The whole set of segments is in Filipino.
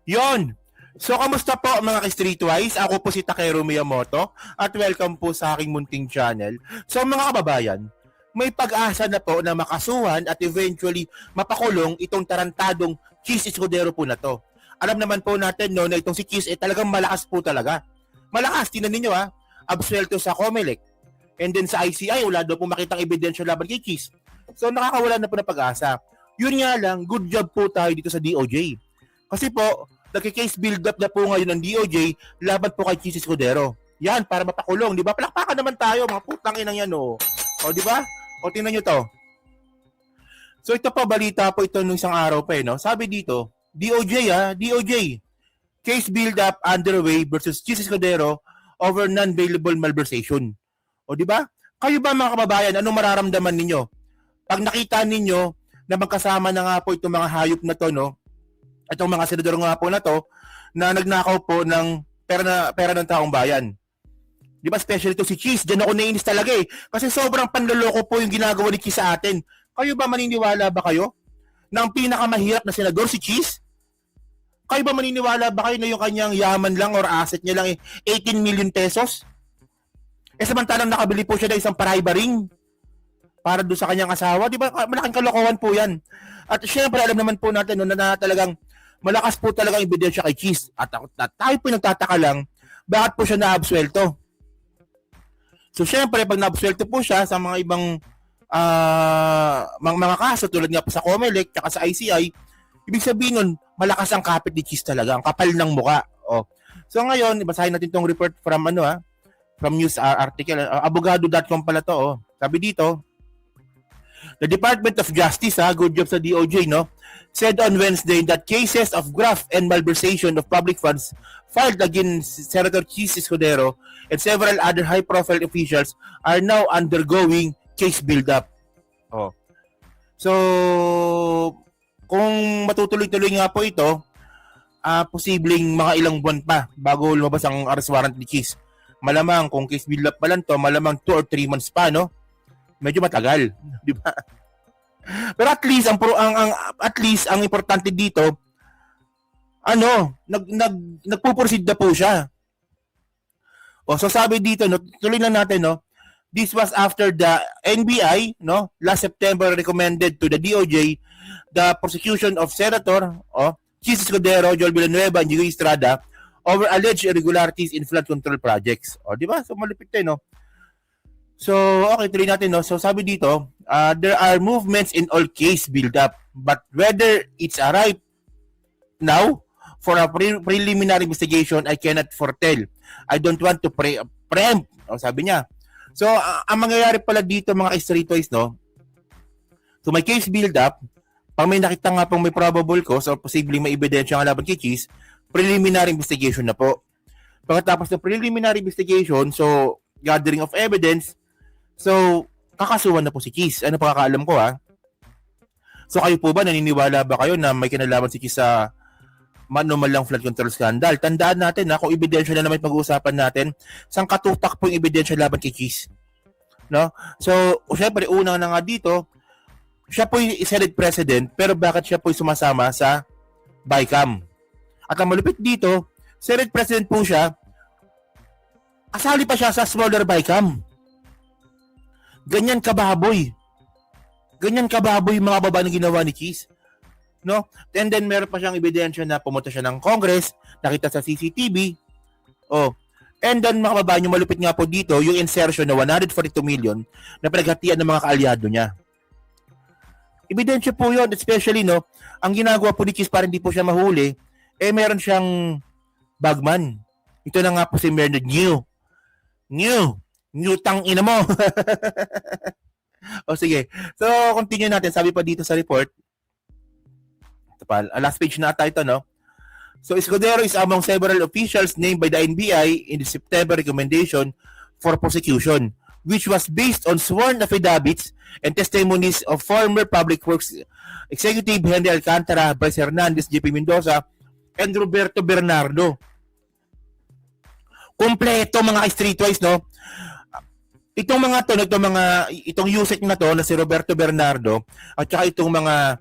Yon. So, kamusta po mga ka-Streetwise? Ako po si Takeru Miyamoto at welcome po sa aking munting channel. So, mga kababayan, may pag-asa na po na makasuhan at eventually mapakulong itong tarantadong Cheese Escudero po na to. Alam naman po natin no, na itong si Cheese talagang malakas po talaga. Malakas, tinan ninyo ha, absuelto sa Comelec. And then sa ICI, wala daw po makitang ebidensya laban kay Cheese. So, nakakawala na po ng pag-asa. Yun nga lang, good job po tayo dito sa DOJ. Kasi po, nagki-case build-up na po ngayon ng DOJ laban po kay Cheese Escudero. Yan, para mapakulong. Di ba? Palakpakan naman tayo, mga putang inang yan, o. O, di ba? O, tingnan nyo to. So, ito pa, balita po ito nung isang araw pa, no? Sabi dito, DOJ, case build-up underway versus Cheese Escudero over non-bailable malversation. O, di ba? Kayo ba, mga kababayan, anong mararamdaman ninyo? Pag nakita ninyo na magkasama na nga po itong mga hayop na to, no? Itong mga senador nga po na to na nagnakaw po ng pera ng taong bayan. Di ba, especially to si Cheese, dyan ako nainis talaga eh. Kasi sobrang panloloko po yung ginagawa ni Cheese sa atin. Kayo ba, maniniwala ba kayo na ang pinakamahirap na senador si Cheese? Kayo ba maniniwala ba kayo na yung kanyang yaman lang or asset niya lang eh 18 million pesos? Eh samantalang nakabili po siya ng isang Paraiba ring para doon sa kanyang asawa. Di ba, malaking kalokohan po yan. At syempre, alam naman po natin no, na talagang malakas po talaga ang ebidensya kay Cheese. At tayo po nagtataka lang, bakit po siya naabsuelto? So, syempre, pag naabsuelto po siya sa mga ibang mga kaso, tulad nga po sa Comelec, tsaka sa ICI, ibig sabihin nun, malakas ang kapit ni Cheese talaga, ang kapal ng muka. Oh. So, ngayon, basahin natin tong report from from news article, abogado.com pala to. Oh. Sabi dito, the Department of Justice, good job sa DOJ, no, said on Wednesday that cases of graft and malversation of public funds filed against Senator Cheese Escudero and several other high-profile officials are now undergoing case build-up. Oh. So, kung matutuloy-tuloy nga po ito, posibleng mga ilang buwan pa bago lumabas ang arrest warrant ni Cheese. Malamang kung case build-up pa lang to, malamang 2 or 3 months pa, no? Medyo matagal, di ba? Pero at least ang importante dito nagpuproceed na po siya. O so sabi dito no, tuloy lang natin no. This was after the NBI no last September recommended to the DOJ the prosecution of Senator Cheese Escudero, Joel Villanueva, and Jigo Estrada over alleged irregularities in flood control projects. O di ba? So malupit 'to no. So, okay, tuloy natin, no? So, sabi dito, there are movements in all case build-up, but whether it's arrived now for a preliminary investigation, I cannot foretell. I don't want to preempt, sabi niya. So, ang mangyayari pala dito, mga streetwise, no? So, may case build-up, pag may nakita nga pong may probable cause o posibleng may ebidensya nga laban kay Cheese, preliminary investigation na po. Pagkatapos ng preliminary investigation, so, gathering of evidence, so, kakasuhan na po si Cheese. Ano pagkakaalam ko ha? So, kayo po ba, naniniwala ba kayo na may kinalaman si Cheese sa manumalang flood control scandal? Tandaan natin na kung ebidensya na naman pag-uusapan natin, sang katutak po yung ebidensya laban kay Cheese. No? So, syempre, una na nga dito, siya po yung Senate President, pero bakit siya po yung sumasama sa BICAM? At ang malupit dito, Senate President po siya, kasali pa siya sa smaller BICAM. Ganyan kababoy mga baba na ginawa ni Cheese. No? And then meron pa siyang ebidensya na pumunta siya ng Congress, nakita sa CCTV. Oh. And then mga baba, yung malupit nga po dito, yung insertion na 142 million na pinaghatian ng mga kaalyado niya. Ebidensya po yun, especially no, ang ginagawa po ni Cheese para hindi po siya mahuli, meron siyang bagman. Ito na nga po si Bernard New tang ina mo. O sige. So, continue natin. Sabi pa dito sa report. Ito pa, last page na ata ito, no? So, Escudero is among several officials named by the NBI in the September recommendation for prosecution, which was based on sworn affidavits and testimonies of former Public Works Executive Henry Alcantara, Bryce Hernandez, JP Mendoza, and Roberto Bernardo. Kompleto mga streetwise, no? Itong USEC na to na si Roberto Bernardo at saka itong mga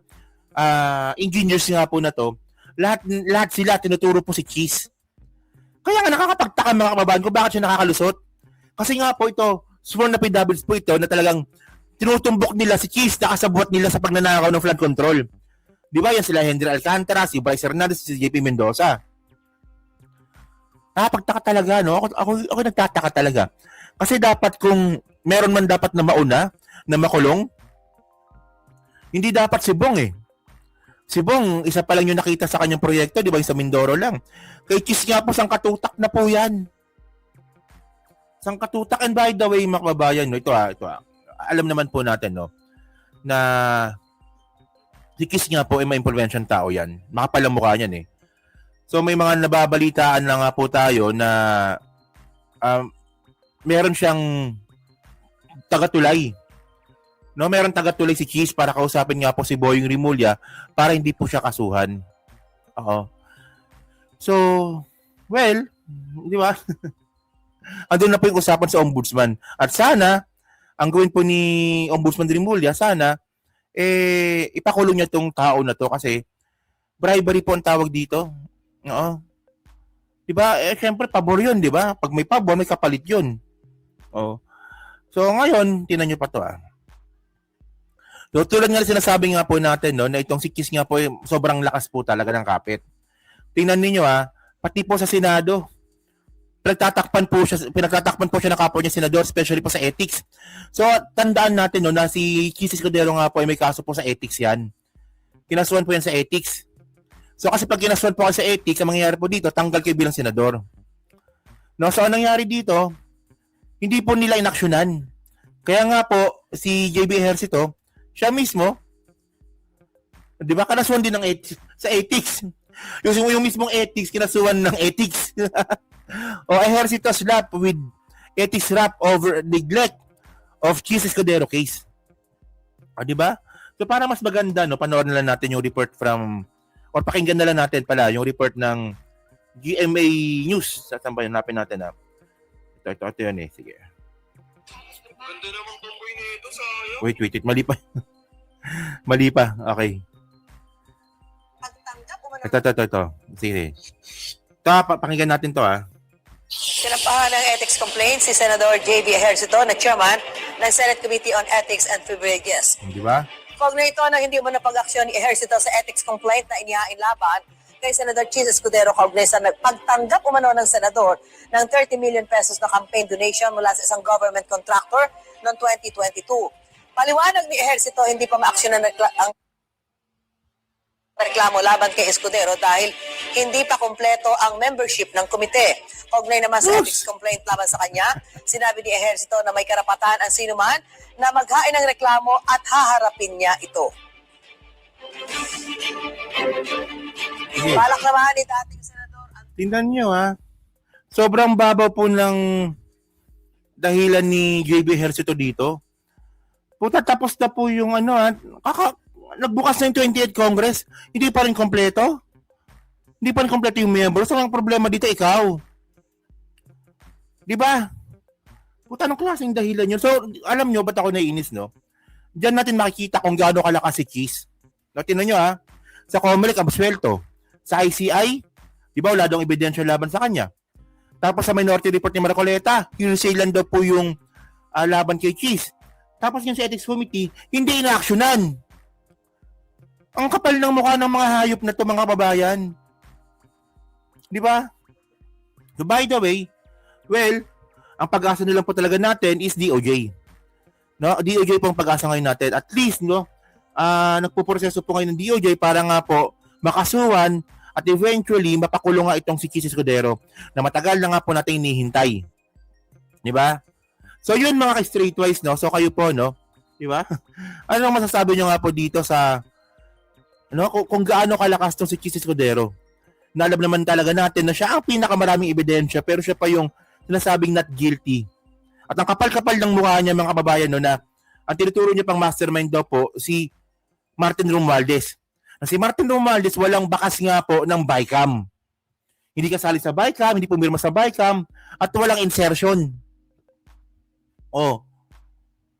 engineers nga po na to, lahat sila tinuturo po si Cheese. Kaya nga nakakapagtaka mga kababayan ko bakit siya nakakalusot. Kasi nga po ito, sworn na PWs po ito na talagang tinutumbok nila si Cheese na kasabwat nila sa pagnanakaw ng flood control. Di ba yan sila Henry Alcantara, si Bryce Hernandez, si JP Mendoza. Nakapagtaka talaga, no? Ako nagtataka talaga. Kasi dapat kung meron man dapat na mauna, na makulong, hindi dapat si Bong eh. Si Bong, isa pa lang yung nakita sa kanyang proyekto, di ba? Yung sa Mindoro lang. Kay Cheese nga po, sangkatutak na po yan. Sangkatutak. And by the way, mga kababayan, no, ito. Alam naman po natin, no, na si Cheese nga po ay may impluwensyan tao yan. Makapalang mukha niyan eh. So may mga nababalitaan na nga po tayo na meron siyang tagatulay. No, meron tagatulay si Cheese para kausapin nga po si Boying Rimulya para hindi po siya kasuhan. Oo. So, well, di ba? Andun na po yung usapan sa ombudsman. At sana, ang gawin po ni Ombudsman Rimulya, sana, ipakulong niya tong tao na to kasi bribery po ang tawag dito. Oo. Di ba? Siyempre, pabor yun, di ba? Pag may pabor, may kapalit yun. Oo. So, ngayon, tinan nyo pa to So, tulad nga sinasabi nga po natin, no, na itong si Cheese nga po, sobrang lakas po talaga ng kapit. Tingnan niyo pati po sa Senado, pinagtatakpan po siya ng kapwa niya senador, especially po sa ethics. So, tandaan natin, no, na si Cheese Escudero nga po ay may kaso po sa ethics yan. Kinasuhan po yan sa ethics. So, kasi pag kinasuhan po sa ethics, ang mangyayari po dito, tanggal kayo bilang senador. No, so, ang nangyari dito, hindi po nila inaksyonan. Kaya nga po, si JB Ejercito, siya mismo, di ba, kanasuhan din ng sa ethics. Yung mismong ethics, kinasuhan ng ethics. O Ejercito slap with ethics rap over neglect of Cheese Escudero case. O, di ba? So, para mas maganda, no, panoorin na lang natin yung report from, or pakinggan na lang natin pala, yung report ng GMA News. Saan ba yun? Hanapin natin Ito yun eh. Sige. Ganda naman tumboy nito, sayang. Wait. Mali pa. Mali pa. Okay. Ito. Sige. Pakinggan natin to Sinampahan ng ethics complaint si Senador J.B. Ejercito na chairman ng Senate Committee on Ethics and Privileges. Di ba? Kaugnay ito ng hindi mo napag-aksyon ni Ejercito sa ethics complaint na inihain laban kay Senador Cheese Escudero kaugnay sa nagpagtanggap umano ng senador ng 30 million pesos na campaign donation mula sa isang government contractor noong 2022. Paliwanag ni Ejercito, hindi pa maaksyonan ang reklamo laban kay Escudero dahil hindi pa kompleto ang membership ng komite. Kaugnay naman sa ethics complaint laban sa kanya, sinabi ni Ejercito na may karapatan ang sinuman na maghain ng reklamo at haharapin niya ito. Balak naman ni dating senador. Tingnan nyo sobrang babaw po ng dahilan ni JB Ejercito dito. Puta, tapos na po yung nagbukas na yung 28th Congress, hindi pa rin kompleto. Hindi pa rin kompleto yung member. So, ang problema dito, ikaw. Di ba? Puta, anong klaseng dahilan yun? So, alam nyo, ba't ako naiinis, no? Diyan natin makikita kung gaano kalakas si Cheese. No, tinan nyo sa Comelec, absuelto. Sa ICI, di ba, wala daw ebidensya laban sa kanya. Tapos sa Minority Report ni Marcoleta, hearsay lang daw po yung laban kay Cheese. Tapos yung sa Ethics Committee, hindi inaaksyonan. Ang kapal ng mukha ng mga hayop na to, mga babayan. Di ba? So by the way, well, ang pag-asa nila po talaga natin is DOJ. No, DOJ po ang pag-asa ngayon natin. At least, no, nagpo-proseso po ngayon ng DOJ para nga po makasuhan at eventually mapakulong nga itong si Cheese Escudero na matagal na nga po natin hinihintay. Di ba? So yun mga ka-straightwise, no? So kayo po, no? Di ba? Ano masasabi nyo nga po dito sa kung gaano kalakas tong si Cheese Escudero? Na alam naman talaga natin na siya ang pinakamaraming ebidensya pero siya pa yung sinasabing not guilty. At ang kapal-kapal ng mukha niya mga kababayan na ang tinuturo niya pang mastermind daw po si Martin Romualdez. Na si Martin Romualdez walang bakas nga po ng BICAM. Hindi kasali sa BICAM, hindi pumirma sa BICAM at walang insertion.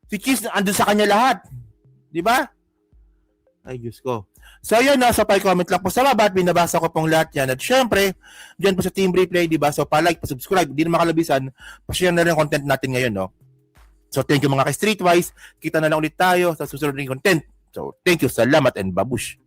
Si Cheese andun sa kanya lahat. Di ba? Ay, Diyos ko. So yun, nasa pa-comment lang po sa baba at binabasa ko pong lahat yan. At syempre, dyan po sa Team Replay, di ba? So pa-like, pa-subscribe, di na makalabisan, pa-share na rin ang content natin ngayon, no? So thank you mga ka-Streetwise. Kita na lang ulit tayo sa susunod ring content. So thank you, salamat and babush.